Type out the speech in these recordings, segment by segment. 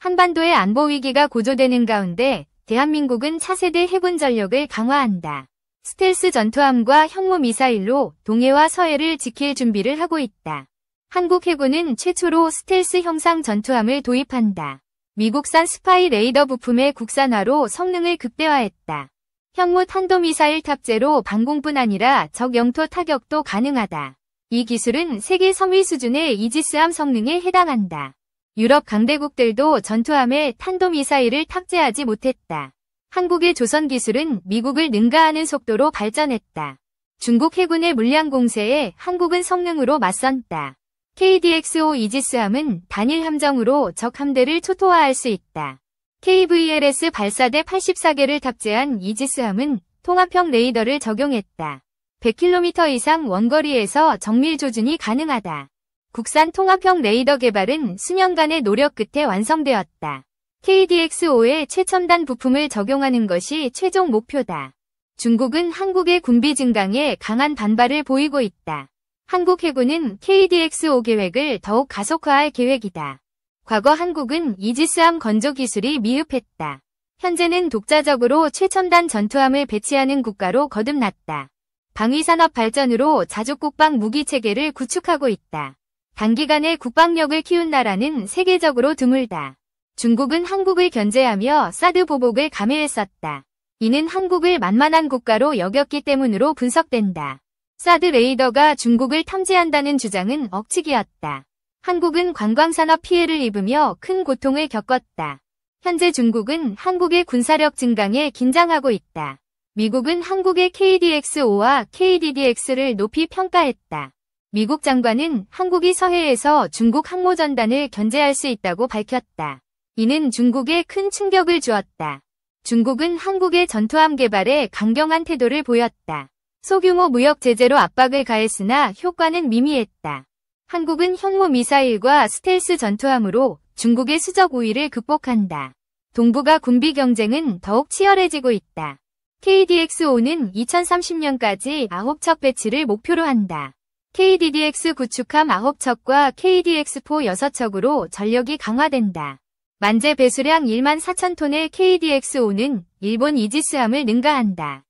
한반도의 안보 위기가 고조되는 가운데 대한민국은 차세대 해군 전력을 강화한다. 스텔스 전투함과 현무 미사일로 동해와 서해를 지킬 준비를 하고 있다. 한국 해군은 최초로 스텔스 형상 전투함을 도입한다. 미국산 스파이 레이더 부품의 국산화로 성능을 극대화했다. 현무 탄도미사일 탑재로 방공뿐 아니라 적 영토 타격도 가능하다. 이 기술은 세계 선위 수준의 이지스함 성능에 해당한다. 유럽 강대국들도 전투함에 탄도미사일을 탑재하지 못했다. 한국의 조선 기술은 미국을 능가하는 속도로 발전했다. 중국 해군의 물량 공세에 한국은 성능으로 맞선다. KDX-5 이지스함은 단일 함정으로 적 함대를 초토화할 수 있다. KVLS 발사대 84개를 탑재한 이지스함은 통합형 레이더를 적용했다. 100km 이상 원거리에서 정밀 조준이 가능하다. 국산 통합형 레이더 개발은 수년간의 노력 끝에 완성되었다. KDX-5에 최첨단 부품을 적용하는 것이 최종 목표다. 중국은 한국의 군비 증강에 강한 반발을 보이고 있다. 한국 해군은 KDX-5 계획을 더욱 가속화할 계획이다. 과거 한국은 이지스함 건조 기술이 미흡했다. 현재는 독자적으로 최첨단 전투함을 배치하는 국가로 거듭났다. 방위산업 발전으로 자주국방 무기체계를 구축하고 있다. 단기간에 국방력을 키운 나라는 세계적으로 드물다. 중국은 한국을 견제하며 사드 보복을 감행했었다. 이는 한국을 만만한 국가로 여겼기 때문으로 분석된다. 사드 레이더가 중국을 탐지한다는 주장은 억측이었다. 한국은 관광산업 피해를 입으며 큰 고통을 겪었다. 현재 중국은 한국의 군사력 증강에 긴장하고 있다. 미국은 한국의 KDX-5와 KDDX를 높이 평가했다. 미국 장관은 한국이 서해에서 중국 항모전단을 견제할 수 있다고 밝혔다. 이는 중국에 큰 충격을 주었다. 중국은 한국의 전투함 개발에 강경한 태도를 보였다. 소규모 무역 제재로 압박을 가했으나 효과는 미미했다. 한국은 현무 미사일과 스텔스 전투함으로 중국의 수적 우위를 극복한다. 동북아 군비 경쟁은 더욱 치열해지고 있다. KDX-5는 2030년까지 9척 배치를 목표로 한다. KDDX 구축함 9척과 KDX-4 6척으로 전력이 강화된다. 만재 배수량 14,000톤의 KDX-5는 일본 이지스함을 능가한다.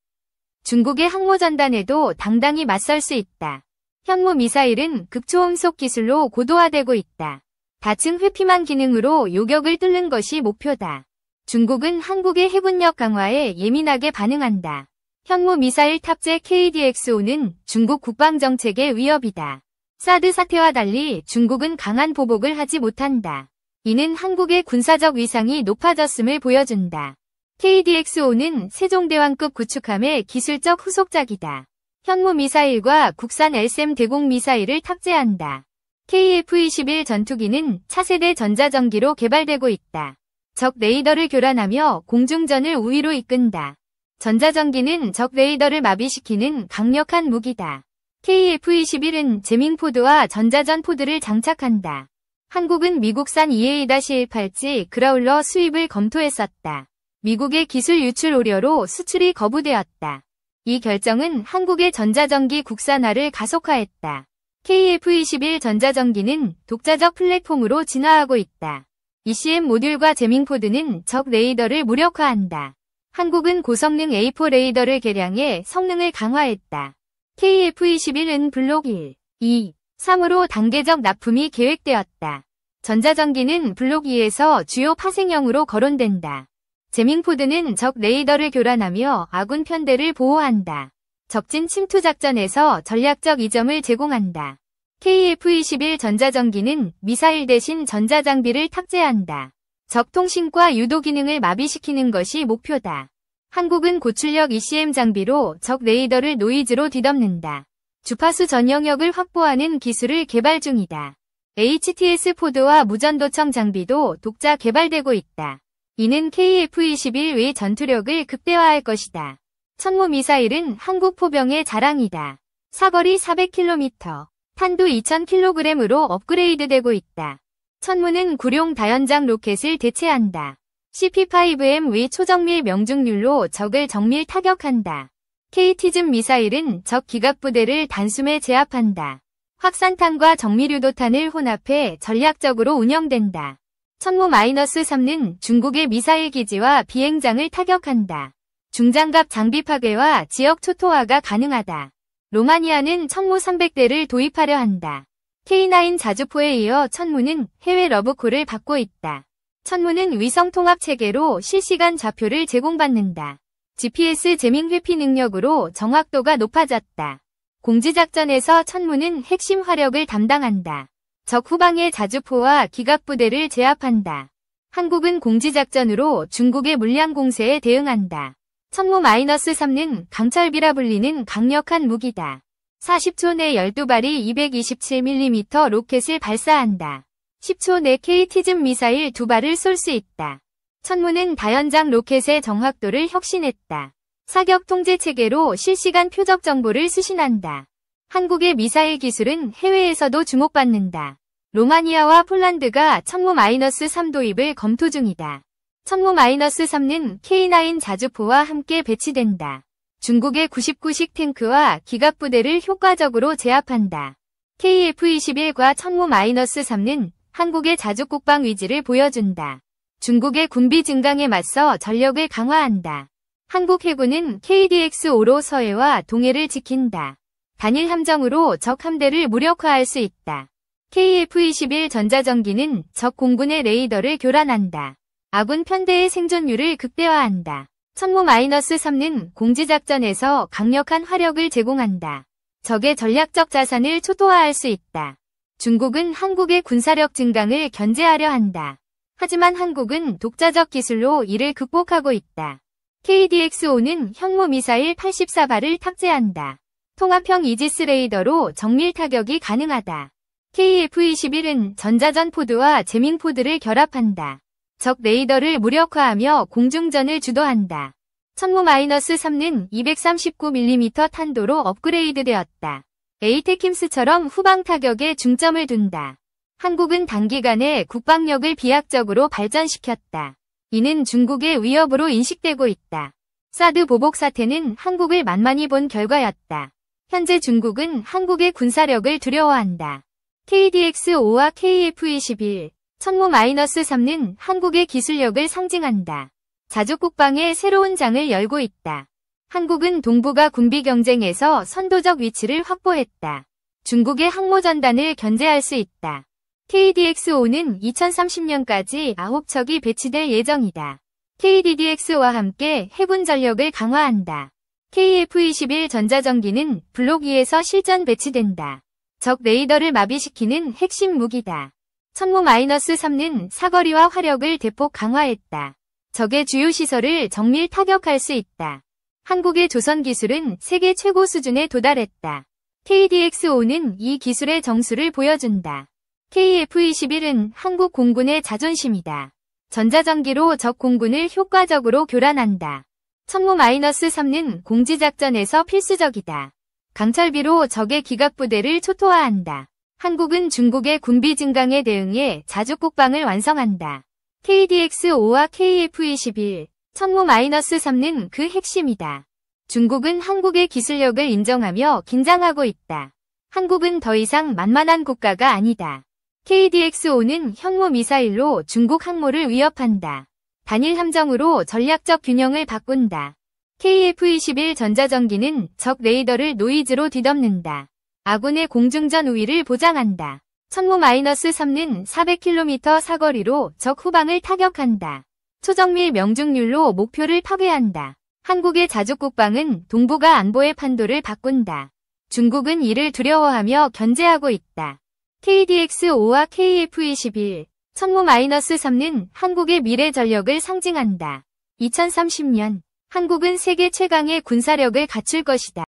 중국의 항모전단에도 당당히 맞설 수 있다. 현무 미사일은 극초음속 기술로 고도화되고 있다. 다층 회피망 기능으로 요격을 뚫는 것이 목표다. 중국은 한국의 해군력 강화에 예민하게 반응한다. 현무 미사일 탑재 KDX-5는 중국 국방정책의 위협이다. 사드 사태와 달리 중국은 강한 보복을 하지 못한다. 이는 한국의 군사적 위상이 높아졌음을 보여준다. KDX-5는 세종대왕급 구축함의 기술적 후속작이다. 현무 미사일과 국산 LSM 대공 미사일을 탑재한다. KF-21 전투기는 차세대 전자전기로 개발되고 있다. 적 레이더를 교란하며 공중전을 우위로 이끈다. 전자전기는 적 레이더를 마비시키는 강력한 무기다. KF-21은 제밍포드와 전자전 포드를 장착한다. 한국은 미국산 EA-18G 그라울러 수입을 검토했었다. 미국의 기술 유출 우려로 수출이 거부되었다. 이 결정은 한국의 전자전기 국산화를 가속화했다. KF-21 전자전기는 독자적 플랫폼으로 진화하고 있다. ECM 모듈과 제밍포드는 적 레이더를 무력화한다. 한국은 고성능 A4 레이더를 개량해 성능을 강화했다. KF-21은 블록 1, 2, 3으로 단계적 납품이 계획되었다. 전자전기는 블록 2에서 주요 파생형으로 거론된다. 제밍포드는 적 레이더를 교란하며 아군 편대를 보호한다. 적진 침투 작전에서 전략적 이점을 제공한다. KF-21 전자전기는 미사일 대신 전자장비를 탑재한다. 적 통신과 유도 기능을 마비시키는 것이 목표다. 한국은 고출력 ECM 장비로 적 레이더를 노이즈로 뒤덮는다. 주파수 전 영역을 확보하는 기술을 개발 중이다. HTS-4와 무전도청 장비도 독자 개발되고 있다. 이는 KF-21 외 전투력을 극대화할 것이다. 천무 미사일은 한국 포병의 자랑이다. 사거리 400km, 탄두 2000kg으로 업그레이드되고 있다. 천무는 구룡 다연장 로켓을 대체한다. CP5M 외 초정밀 명중률로 적을 정밀 타격한다. KT즘 미사일은 적 기갑부대를 단숨에 제압한다. 확산탄과 정밀유도탄을 혼합해 전략적으로 운영된다. 천무-3는 중국의 미사일 기지와 비행장을 타격한다. 중장갑 장비 파괴와 지역 초토화가 가능하다. 로마니아는 천무 300대를 도입하려 한다. K9 자주포에 이어 천무는 해외 러브콜을 받고 있다. 천무는 위성 통합 체계로 실시간 좌표를 제공받는다. GPS 재밍 회피 능력으로 정확도가 높아졌다. 공지작전에서 천무는 핵심 화력을 담당한다. 적 후방의 자주포와 기갑부대를 제압한다. 한국은 공지작전으로 중국의 물량 공세에 대응한다. 천무-3는 강철비라 불리는 강력한 무기다. 40초 내 12발이 227mm 로켓을 발사한다. 10초 내 KT즘 미사일 2발을 쏠 수 있다. 천무는 다연장 로켓의 정확도를 혁신했다. 사격 통제 체계로 실시간 표적 정보를 수신한다. 한국의 미사일 기술은 해외에서도 주목받는다. 로마니아와 폴란드가 천무-3 도입을 검토 중이다. 천무-3는 K9 자주포와 함께 배치된다. 중국의 99식 탱크와 기갑부대를 효과적으로 제압한다. KF-21과 천무-3는 한국의 자주국방 위지를 보여준다. 중국의 군비 증강에 맞서 전력을 강화한다. 한국 해군은 KDX-5로 서해와 동해를 지킨다. 단일 함정으로 적 함대를 무력화할 수 있다. KF-21 전자전기는 적 공군의 레이더를 교란한다. 아군 편대의 생존율을 극대화한다. 천무-3는 공지작전에서 강력한 화력을 제공한다. 적의 전략적 자산을 초토화할 수 있다. 중국은 한국의 군사력 증강을 견제하려 한다. 하지만 한국은 독자적 기술로 이를 극복하고 있다. KDX-5는 현무 미사일 84발을 탑재한다. 통합형 이지스 레이더로 정밀 타격이 가능하다. KF-21은 전자전 포드와 재밍 포드를 결합한다. 적 레이더를 무력화하며 공중전을 주도한다. 천무-3는 239mm 탄도로 업그레이드되었다. 에이테킴스처럼 후방 타격에 중점을 둔다. 한국은 단기간에 국방력을 비약적으로 발전시켰다. 이는 중국의 위협으로 인식되고 있다. 사드 보복 사태는 한국을 만만히 본 결과였다. 현재 중국은 한국의 군사력을 두려워한다. KDX-5와 KF-21, 천무-3는 한국의 기술력을 상징한다. 자주국방의 새로운 장을 열고 있다. 한국은 동북아 군비 경쟁에서 선도적 위치를 확보했다. 중국의 항모전단을 견제할 수 있다. KDX-5는 2030년까지 9척이 배치될 예정이다. KDDX와 함께 해군 전력을 강화한다. KF-21 전자전기는 블록 위에서 실전 배치된다. 적 레이더를 마비시키는 핵심 무기다. 천무-3는 사거리와 화력을 대폭 강화했다. 적의 주요 시설을 정밀 타격할 수 있다. 한국의 조선 기술은 세계 최고 수준에 도달했다. KDX-5는 이 기술의 정수를 보여준다. KF-21은 한국 공군의 자존심이다. 전자전기로 적 공군을 효과적으로 교란한다. 천무-3는 공지작전에서 필수적이다. 강철비로 적의 기갑부대를 초토화한다. 한국은 중국의 군비 증강에 대응해 자주국방을 완성한다. KDX-5와 KF-21, 천무-3는 그 핵심이다. 중국은 한국의 기술력을 인정하며 긴장하고 있다. 한국은 더 이상 만만한 국가가 아니다. KDX-5는 현무 미사일로 중국 항모를 위협한다. 단일 함정으로 전략적 균형을 바꾼다. KF-21 전자전기는 적 레이더를 노이즈로 뒤덮는다. 아군의 공중전 우위를 보장한다. 천무-3는 400km 사거리로 적 후방을 타격한다. 초정밀 명중률로 목표를 파괴한다. 한국의 자주국방은 동북아 안보의 판도를 바꾼다. 중국은 이를 두려워하며 견제하고 있다. KDX-5와 KF-21, 천무-3는 한국의 미래 전력을 상징한다. 2030년, 한국은 세계 최강의 군사력을 갖출 것이다.